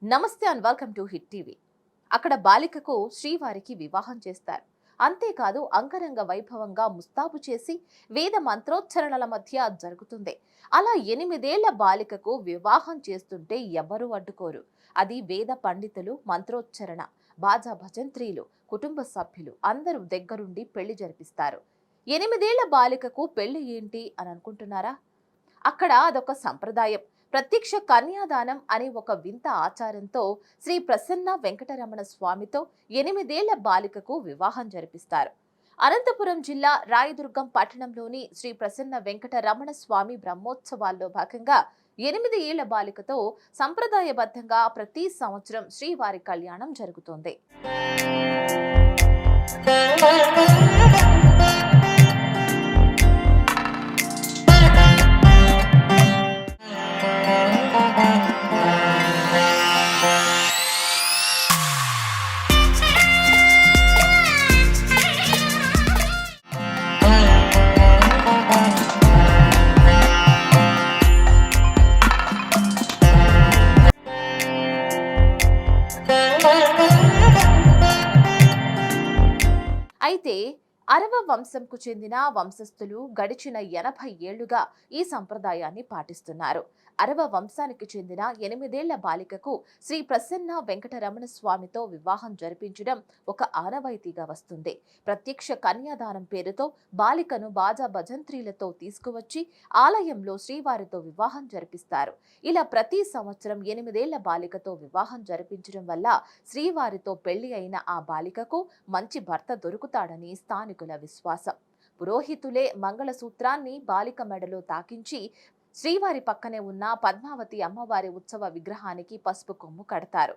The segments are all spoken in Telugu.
నమస్తే and welcome to hit TV. అక్కడ బాలికకు శ్రీవారికి వివాహం చేస్తారు. అంతేకాదు అంగరంగ వైభవంగా ముస్తాబు చేసి వేద మంత్రోచ్చరణల మధ్య జరుగుతుంది. అలా 8 ఏళ్ల బాలికకు వివాహం చేస్తుంటే ఎవరు అడ్డుకోరు. అది వేద పండితులు, మంత్రోచ్చరణ, బాజా భజంత్రీలు, కుటుంబ సభ్యులు అందరూ దగ్గరుండి పెళ్లి జరిపిస్తారు. 8 ఏళ్ల బాలికకు పెళ్లి ఏంటి అని అనుకుంటున్నారా? అక్కడ అదొక సంప్రదాయం. ప్రత్యక్ష కన్యాదానం అనే ఒక వింత ఆచారంతో శ్రీ ప్రసన్న వెంకటరమణ స్వామితో 8 ఏళ్ల బాలికకు వివాహం జరిపిస్తారు. అనంతపురం జిల్లా రాయదుర్గం పట్టణంలోని శ్రీ ప్రసన్న వెంకటరమణ స్వామి బ్రహ్మోత్సవాల్లో భాగంగా 8 ఏళ్ల బాలికతో సంప్రదాయబద్ధంగా ప్రతి సంవత్సరం శ్రీవారి కళ్యాణం జరుగుతోంది. అయితే అరవ వంశంకు చెందిన వంశస్థులు గడిచిన 80 ఏళ్లుగా ఈ సంప్రదాయాన్ని పాటిస్తున్నారు. అరవ వంశానికి చెందిన 8 ఏళ్ల బాలికకు శ్రీ ప్రసన్న వెంకటరమణ స్వామితో వివాహం జరిపించడం ఒక ఆనవాయితీగా వస్తుంది. ప్రత్యక్ష కన్యాదానం పేరుతో బాలికను బాజా భజంత్రీలతో తీసుకువచ్చి ఆలయంలో శ్రీవారితో వివాహం జరిపిస్తారు. ఇలా ప్రతి సంవత్సరం 8 ఏళ్ల బాలికతో వివాహం జరిపించడం వల్ల శ్రీవారితో పెళ్లి అయిన ఆ బాలికకు మంచి భర్త దొరుకుతాడని స్థానికుల విశ్వాసం. పురోహితులే మంగళసూత్రాన్ని బాలిక మెడలో తాకించి శ్రీవారి పక్కనే ఉన్న పద్మావతి అమ్మవారి ఉత్సవ విగ్రహానికి పసుపు కొమ్ము కడతారు.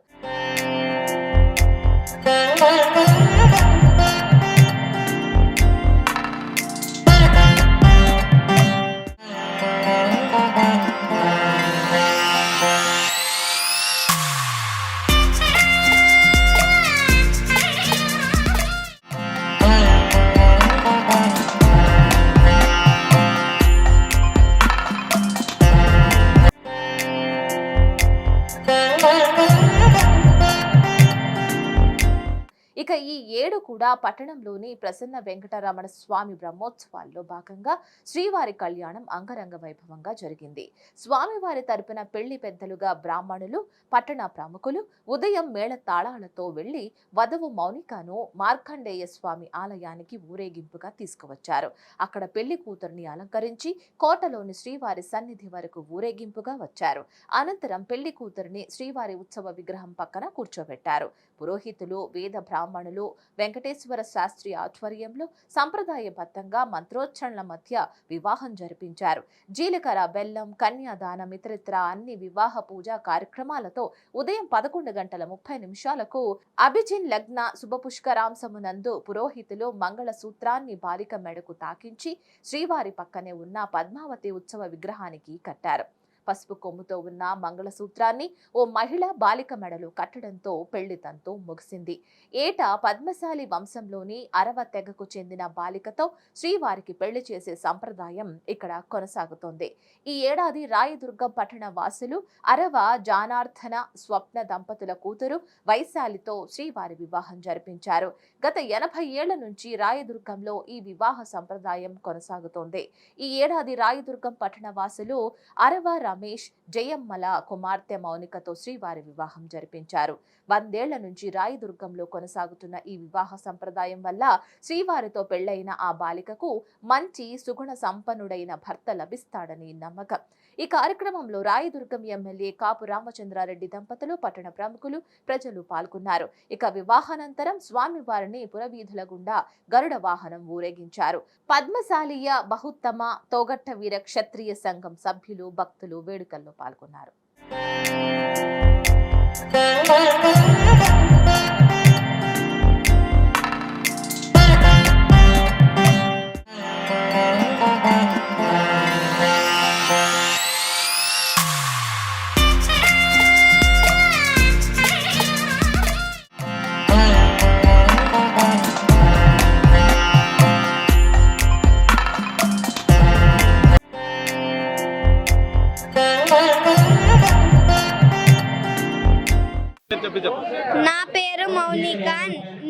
ఇక ఈ ఏడు కూడా పట్టణంలోని ప్రసన్న వెంకటరమణ స్వామి బ్రహ్మోత్సవాల్లో భాగంగా శ్రీవారి కళ్యాణం అంగరంగ వైభవంగా జరిగింది. స్వామివారి తరపున పెళ్లి పెద్దలుగా బ్రాహ్మణులు, పట్టణ ప్రముఖులు ఉదయం మేళ తాళాలతో వెళ్లి వధువు మౌనికను మార్కండేయ స్వామి ఆలయానికి ఊరేగింపుగా తీసుకువచ్చారు. అక్కడ పెళ్లి కూతురిని అలంకరించి కోటలోని శ్రీవారి సన్నిధి వరకు ఊరేగింపుగా వచ్చారు. అనంతరం పెళ్లి కూతురిని శ్రీవారి ఉత్సవ విగ్రహం పక్కన కూర్చోబెట్టారు. పురోహితులు, వేద బ్రాహ్మణులు, వెంకటేశ్వర శాస్త్రి ఆధ్వర్యంలో సంప్రదాయబద్ధంగా మంత్రోచ్చరణల మధ్య వివాహం జరిపించారు. జీలకర్ర, బెల్లం, కన్యాదానం, ఇతరితర అన్ని వివాహ పూజా కార్యక్రమాలతో ఉదయం 11:30 అభిజిన్ లగ్న శుభపుష్కరాంశమునందు పురోహితులు మంగళ సూత్రాన్ని బాలిక మెడకు తాకించి శ్రీవారి పక్కనే ఉన్న పద్మావతి ఉత్సవ విగ్రహానికి కట్టారు. పసుపు కొమ్ముతో ఉన్న మంగళసూత్రాన్ని ఓ మహిళ బాలిక మెడలో కట్టడంతో పెళ్లి తంతు ముగిసింది. ఏటా పద్మశాలి వంశంలోని అరవ తెగకు చెందిన బాలికతో శ్రీవారికి పెళ్లి చేసే సంప్రదాయం ఇక్కడ కొనసాగుతోంది. ఈ ఏడాది రాయదుర్గం పట్టణ వాసులు అరవ జానార్థన స్వప్న దంపతుల కూతురు వైశాలితో శ్రీవారి వివాహం జరిపించారు. గత 80 ఏళ్ల నుంచి రాయదుర్గంలో ఈ వివాహ సంప్రదాయం కొనసాగుతోంది. ఈ ఏడాది రాయదుర్గం పట్టణ వాసులు అరవ రమేష్, జయమ్మల కుమార్తె మౌనికతో శ్రీవారి వివాహం జరిపించారు. 100 ఏళ్ల నుంచి రాయదుర్గంలో కొనసాగుతున్న ఈ వివాహ సంప్రదాయం వల్ల శ్రీవారితో పెళ్లైన ఆ బాలికకు మంచి సుగుణ సంపన్నుడైన భర్త లభిస్తాడని నమ్మకం. ఈ కార్యక్రమంలో రాయదుర్గం ఎమ్మెల్యే కాపు రామచంద్రారెడ్డి దంపతులు, పట్టణ ప్రముఖులు, ప్రజలు పాల్గొన్నారు. ఇక వివాహానంతరం స్వామివారిని పురవీధుల గుండా గరుడ వాహనం ఊరేగించారు. పద్మశాలీయ బహుత్తమ తోగట్ట వీర క్షత్రియ సంఘం సభ్యులు, భక్తులు వేడుకల్లో పాల్గొన్నారు. నా పేరు మౌనిక.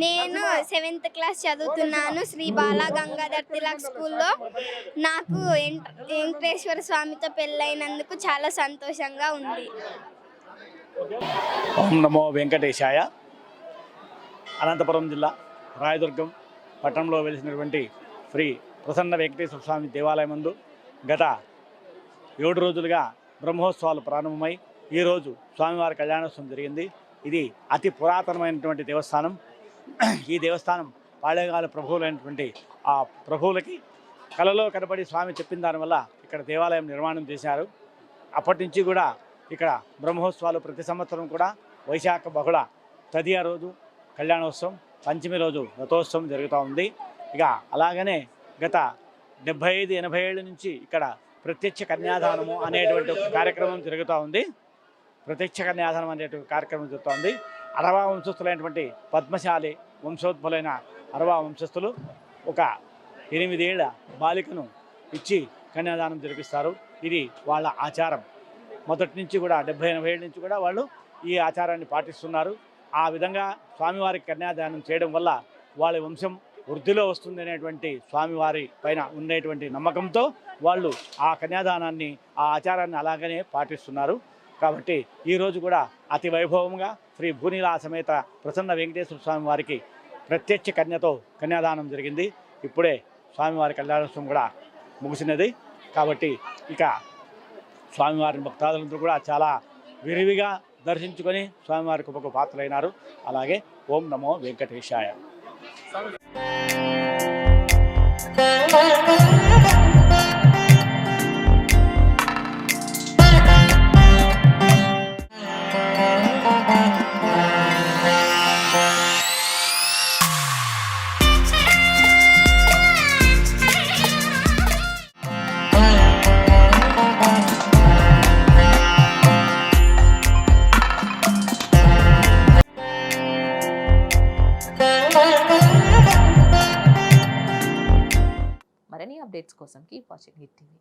నేను 7th క్లాస్ చదువుతున్నాను శ్రీ బాలా గంగాధర్ తిలక్ స్కూల్లో. నాకు వెంకటేశ్వర స్వామితో పెళ్ళైనందుకు చాలా సంతోషంగా ఉంది. ఓం నమో వెంకటేశాయ. అనంతపురం జిల్లా రాయదుర్గం పట్టణంలో వెలిసినటువంటి శ్రీ ప్రసన్న వెంకటేశ్వర స్వామి దేవాలయం నందు గత 7 రోజులుగా బ్రహ్మోత్సవాలు ప్రారంభమై ఈరోజు స్వామివారి కళ్యాణోత్సవం జరిగింది. ఇది అతి పురాతనమైనటువంటి దేవస్థానం. ఈ దేవస్థానం పాళేగాల ప్రభువులైనటువంటి ఆ ప్రభువులకి కలలో కనబడి స్వామి చెప్పిన దానివల్ల ఇక్కడ దేవాలయం నిర్మాణం చేశారు. అప్పటి నుంచి కూడా ఇక్కడ బ్రహ్మోత్సవాలు ప్రతి సంవత్సరం కూడా వైశాఖ బహుళ తదియ రోజు కళ్యాణోత్సవం, పంచమి రోజు రథోత్సవం జరుగుతూ ఉంది. ఇక అలాగనే గత 75-80 ఏళ్ళ నుంచి ఇక్కడ ప్రత్యక్ష కన్యాదానము అనేటువంటి ఒక కార్యక్రమం జరుగుతూ ఉంది. ప్రత్యక్ష కన్యాదానం అనేటువంటి కార్యక్రమం జరుగుతూ ఉంది. అరవా వంశస్థులైనటువంటి పద్మశాలి వంశోద్భులైన అరవా వంశస్థులు ఒక 8 ఏళ్ల బాలికను ఇచ్చి కన్యాదానం జరిపిస్తారు. ఇది వాళ్ళ ఆచారం. మొదటి నుంచి కూడా 70-80 ఏళ్ళ నుంచి కూడా వాళ్ళు ఈ ఆచారాన్ని పాటిస్తున్నారు. ఆ విధంగా స్వామివారికి కన్యాదానం చేయడం వల్ల వాళ్ళ వంశం వృద్ధిలో వస్తుంది అనేటువంటి స్వామివారి పైన ఉండేటువంటి నమ్మకంతో వాళ్ళు ఆ కన్యాదానాన్ని, ఆ ఆచారాన్ని అలాగనే పాటిస్తున్నారు. కాబట్టి ఈరోజు కూడా అతి వైభవంగా శ్రీ భూనీలా సమేత ప్రసన్న వెంకటేశ్వర స్వామి వారికి ప్రత్యక్ష కన్యతో కన్యాదానం జరిగింది. ఇప్పుడే స్వామివారి కళ్యాణోత్సవం కూడా ముగిసినది. కాబట్టి ఇక స్వామివారి భక్తాదులందరూ కూడా చాలా విరివిగా దర్శించుకొని స్వామివారి కృపకు పాత్రలైనారు. అలాగే ఓం నమో వెంకటేశాయ. మరిన్ని అప్డేట్స్ కోసం కీప్ వాచింగ్ హిట్ టీవీ.